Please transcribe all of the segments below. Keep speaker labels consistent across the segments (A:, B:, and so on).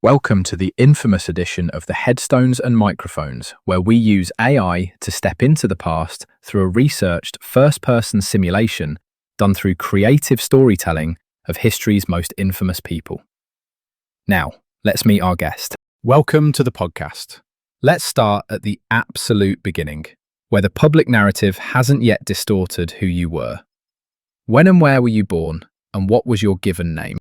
A: Welcome to the infamous edition of the Headstones and Microphones, where we use AI to step into the past through a researched first-person simulation done through creative storytelling of history's most infamous people. Now, let's meet our guest. Welcome to the podcast. Let's start at the absolute beginning, where the public narrative hasn't yet distorted who you were. When and where were you born, and what was your given name?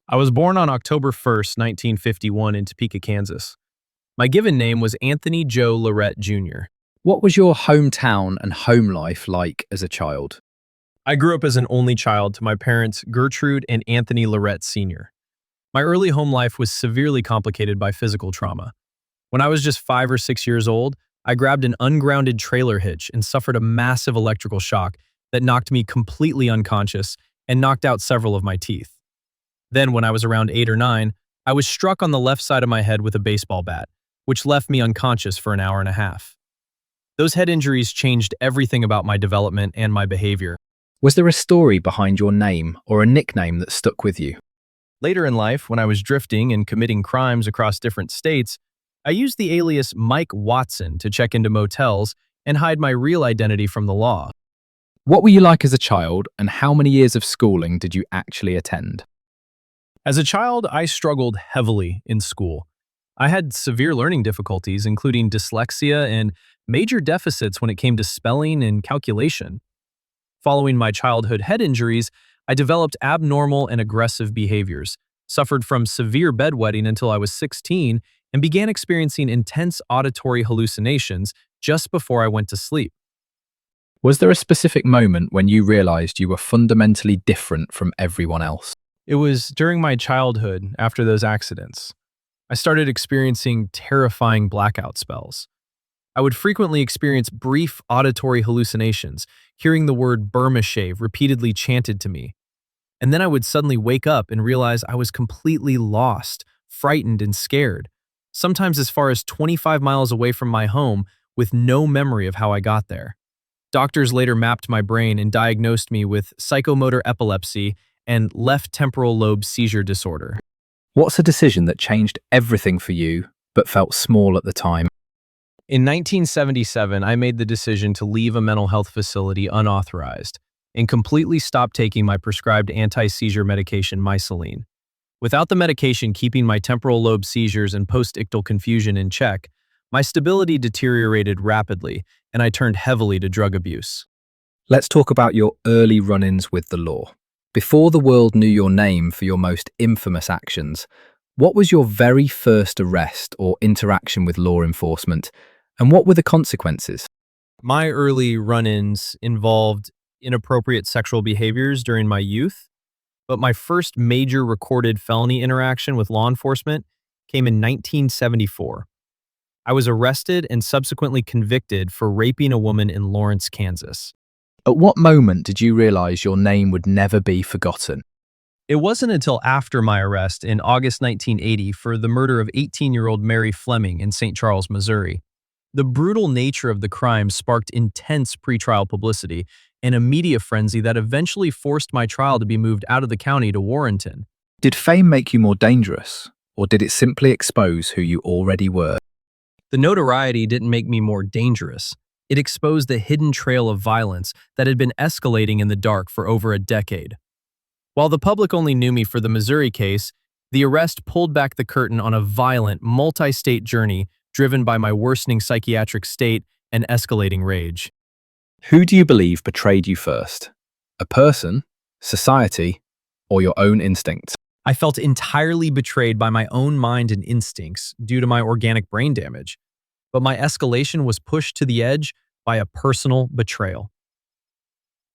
B: I was born on October 1st, 1951 in Topeka, Kansas. My given name was Anthony Joe LaRette Jr.
A: What was your hometown and home life like as a child?
B: I grew up as an only child to my parents, Gertrude and Anthony LaRette Sr. My early home life was severely complicated by physical trauma. When I was just 5 or 6 years old, I grabbed an ungrounded trailer hitch and suffered a massive electrical shock that knocked me completely unconscious and knocked out several of my teeth. Then, when I was around 8 or 9, I was struck on the left side of my head with a baseball bat, which left me unconscious for an hour and a half. Those head injuries changed everything about my development and my behavior.
A: Was there a story behind your name or a nickname that stuck with you?
B: Later in life, when I was drifting and committing crimes across different states, I used the alias Mike Watson to check into motels and hide my real identity from the law.
A: What were you like as a child, and how many years of schooling did you actually attend?
B: As a child, I struggled heavily in school. I had severe learning difficulties, including dyslexia and major deficits when it came to spelling and calculation. Following my childhood head injuries, I developed abnormal and aggressive behaviors, suffered from severe bedwetting until I was 16, and began experiencing intense auditory hallucinations just before I went to sleep.
A: Was there a specific moment when you realized you were fundamentally different from everyone else?
B: It was during my childhood, after those accidents. I started experiencing terrifying blackout spells. I would frequently experience brief auditory hallucinations, hearing the word Burma shave repeatedly chanted to me. And then I would suddenly wake up and realize I was completely lost, frightened, and scared, sometimes as far as 25 miles away from my home with no memory of how I got there. Doctors later mapped my brain and diagnosed me with psychomotor epilepsy and left temporal lobe seizure disorder.
A: What's a decision that changed everything for you, but felt small at the time?
B: In 1977, I made the decision to leave a mental health facility unauthorized and completely stop taking my prescribed anti-seizure medication, Myceline. Without the medication keeping my temporal lobe seizures and post-ictal confusion in check, my stability deteriorated rapidly, and I turned heavily to drug abuse.
A: Let's talk about your early run-ins with the law. Before the world knew your name for your most infamous actions, what was your very first arrest or interaction with law enforcement, and what were the consequences?
B: My early run-ins involved inappropriate sexual behaviors during my youth, but my first major recorded felony interaction with law enforcement came in 1974. I was arrested and subsequently convicted for raping a woman in Lawrence, Kansas.
A: At what moment did you realize your name would never be forgotten?
B: It wasn't until after my arrest in August 1980 for the murder of 18-year-old Mary Fleming in St. Charles, Missouri. The brutal nature of the crime sparked intense pretrial publicity and a media frenzy that eventually forced my trial to be moved out of the county to Warrenton.
A: Did fame make you more dangerous, or did it simply expose who you already were?
B: The notoriety didn't make me more dangerous. It exposed the hidden trail of violence that had been escalating in the dark for over a decade. While the public only knew me for the Missouri case, the arrest pulled back the curtain on a violent, multi-state journey driven by my worsening psychiatric state and escalating rage.
A: Who do you believe betrayed you first? A person, society, or your own instincts?
B: I felt entirely betrayed by my own mind and instincts due to my organic brain damage, but my escalation was pushed to the edge by a personal betrayal.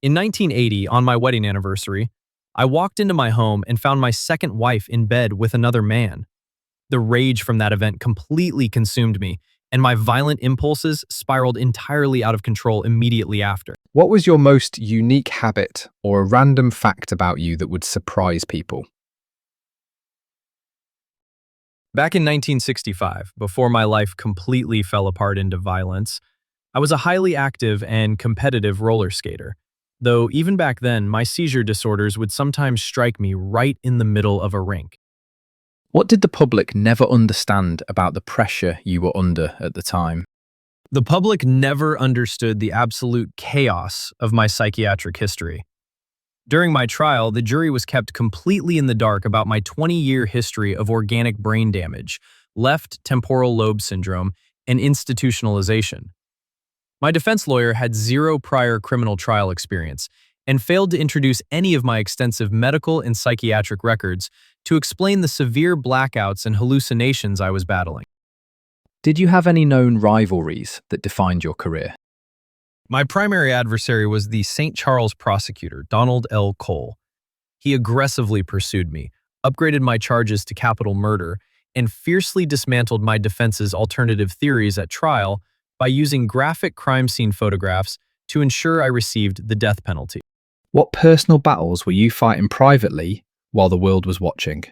B: In 1980, on my wedding anniversary, I walked into my home and found my second wife in bed with another man. The rage from that event completely consumed me, and my violent impulses spiraled entirely out of control immediately after.
A: What was your most unique habit or a random fact about you that would surprise people?
B: Back in 1965, before my life completely fell apart into violence, I was a highly active and competitive roller skater. Though even back then, my seizure disorders would sometimes strike me right in the middle of a rink.
A: What did the public never understand about the pressure you were under at the time?
B: The public never understood the absolute chaos of my psychiatric history. During my trial, the jury was kept completely in the dark about my 20-year history of organic brain damage, left temporal lobe syndrome, and institutionalization. My defense lawyer had zero prior criminal trial experience and failed to introduce any of my extensive medical and psychiatric records to explain the severe blackouts and hallucinations I was battling.
A: Did you have any known rivalries that defined your career?
B: My primary adversary was the St. Charles prosecutor, Donald L. Cole. He aggressively pursued me, upgraded my charges to capital murder, and fiercely dismantled my defense's alternative theories at trial by using graphic crime scene photographs to ensure I received the death penalty.
A: What personal battles were you fighting privately while the world was watching?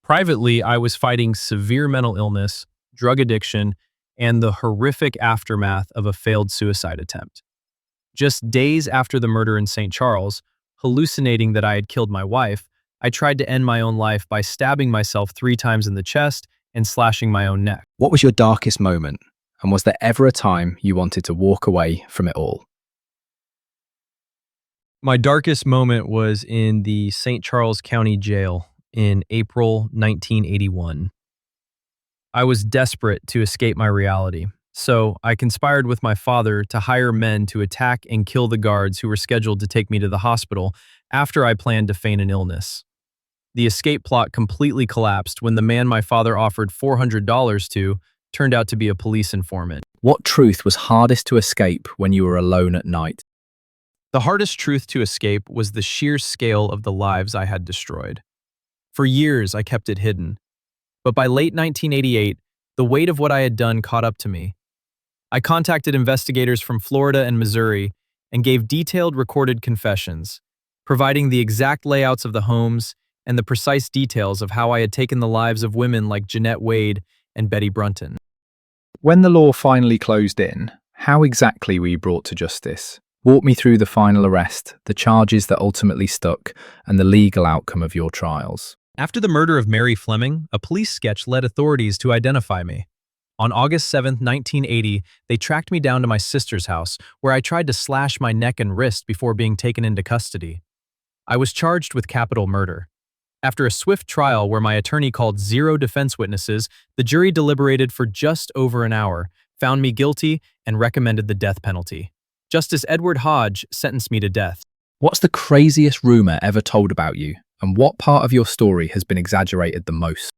B: Privately, I was fighting severe mental illness, drug addiction, and the horrific aftermath of a failed suicide attempt. Just days after the murder in St. Charles, hallucinating that I had killed my wife, I tried to end my own life by stabbing myself 3 times in the chest and slashing my own neck.
A: What was your darkest moment? And was there ever a time you wanted to walk away from it all?
B: My darkest moment was in the St. Charles County Jail in April 1981. I was desperate to escape my reality, so I conspired with my father to hire men to attack and kill the guards who were scheduled to take me to the hospital after I planned to feign an illness. The escape plot completely collapsed when the man my father offered $400 to turned out to be a police informant.
A: What truth was hardest to escape when you were alone at night?
B: The hardest truth to escape was the sheer scale of the lives I had destroyed. For years, I kept it hidden. But by late 1988, the weight of what I had done caught up to me. I contacted investigators from Florida and Missouri and gave detailed recorded confessions, providing the exact layouts of the homes and the precise details of how I had taken the lives of women like Jeanette Wade and Betty Brunton.
A: When the law finally closed in, how exactly were you brought to justice? Walk me through the final arrest, the charges that ultimately stuck, and the legal outcome of your trials.
B: After the murder of Mary Fleming, a police sketch led authorities to identify me. On August 7, 1980, they tracked me down to my sister's house, where I tried to slash my neck and wrist before being taken into custody. I was charged with capital murder. After a swift trial where my attorney called 0 defense witnesses, the jury deliberated for just over an hour, found me guilty, and recommended the death penalty. Justice Edward Hodge sentenced me to death.
A: What's the craziest rumor ever told about you, and what part of your story has been exaggerated the most?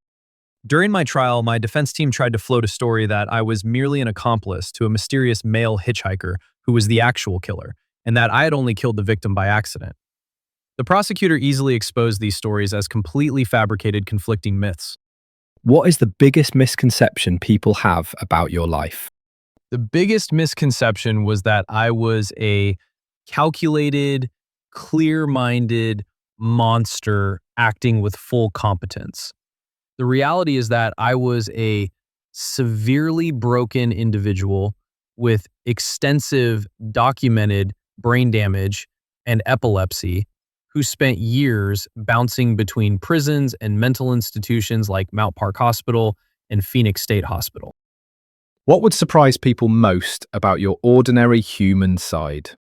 B: During my trial, my defense team tried to float a story that I was merely an accomplice to a mysterious male hitchhiker who was the actual killer, and that I had only killed the victim by accident. The prosecutor easily exposed these stories as completely fabricated, conflicting myths.
A: What is the biggest misconception people have about your life?
B: The biggest misconception was that I was a calculated, clear-minded monster acting with full competence. The reality is that I was a severely broken individual with extensive documented brain damage and epilepsy who spent years bouncing between prisons and mental institutions like Mount Park Hospital and Phoenix State Hospital.
A: What would surprise people most about your ordinary human side?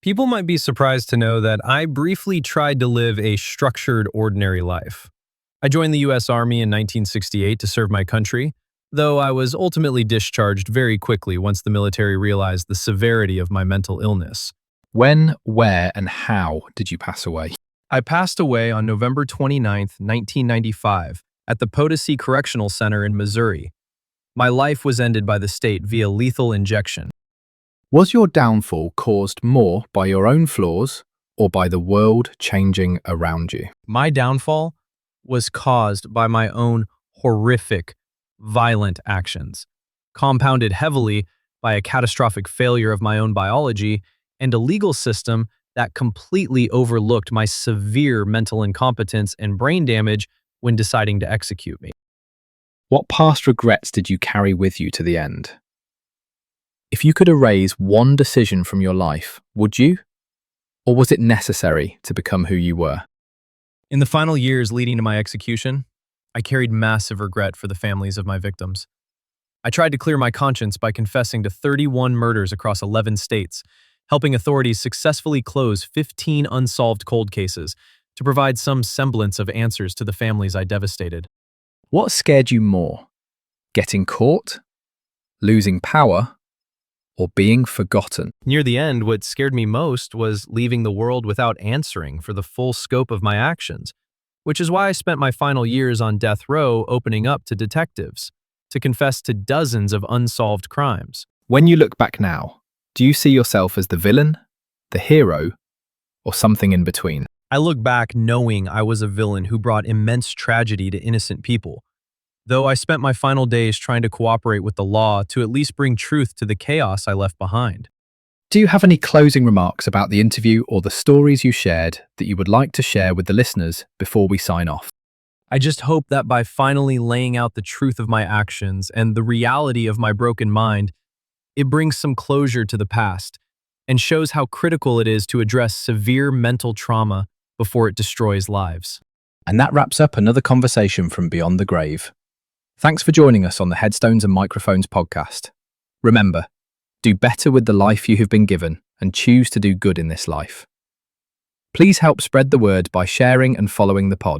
B: People might be surprised to know that I briefly tried to live a structured, ordinary life. I joined the U.S. Army in 1968 to serve my country, though I was ultimately discharged very quickly once the military realized the severity of my mental illness.
A: When, where, and how did you pass away?
B: I passed away on November 29, 1995, at the Potosi Correctional Center in Missouri. My life was ended by the state via lethal injection.
A: Was your downfall caused more by your own flaws or by the world changing around you?
B: My downfall was caused by my own horrific, violent actions, compounded heavily by a catastrophic failure of my own biology and a legal system that completely overlooked my severe mental incompetence and brain damage when deciding to execute me.
A: What past regrets did you carry with you to the end? If you could erase one decision from your life, would you? Or was it necessary to become who you were?
B: In the final years leading to my execution, I carried massive regret for the families of my victims. I tried to clear my conscience by confessing to 31 murders across 11 states, helping authorities successfully close 15 unsolved cold cases to provide some semblance of answers to the families I devastated.
A: What scared you more? Getting caught? Losing power? Or being forgotten?
B: Near the end, what scared me most was leaving the world without answering for the full scope of my actions, which is why I spent my final years on death row opening up to detectives, to confess to dozens of unsolved crimes.
A: When you look back now, do you see yourself as the villain, the hero, or something in between?
B: I look back knowing I was a villain who brought immense tragedy to innocent people, though I spent my final days trying to cooperate with the law to at least bring truth to the chaos I left behind.
A: Do you have any closing remarks about the interview or the stories you shared that you would like to share with the listeners before we sign off?
B: I just hope that by finally laying out the truth of my actions and the reality of my broken mind, it brings some closure to the past and shows how critical it is to address severe mental trauma before it destroys lives.
A: And that wraps up another conversation from Beyond the Grave. Thanks for joining us on the Headstones and Microphones podcast. Remember, do better with the life you have been given and choose to do good in this life. Please help spread the word by sharing and following the pod.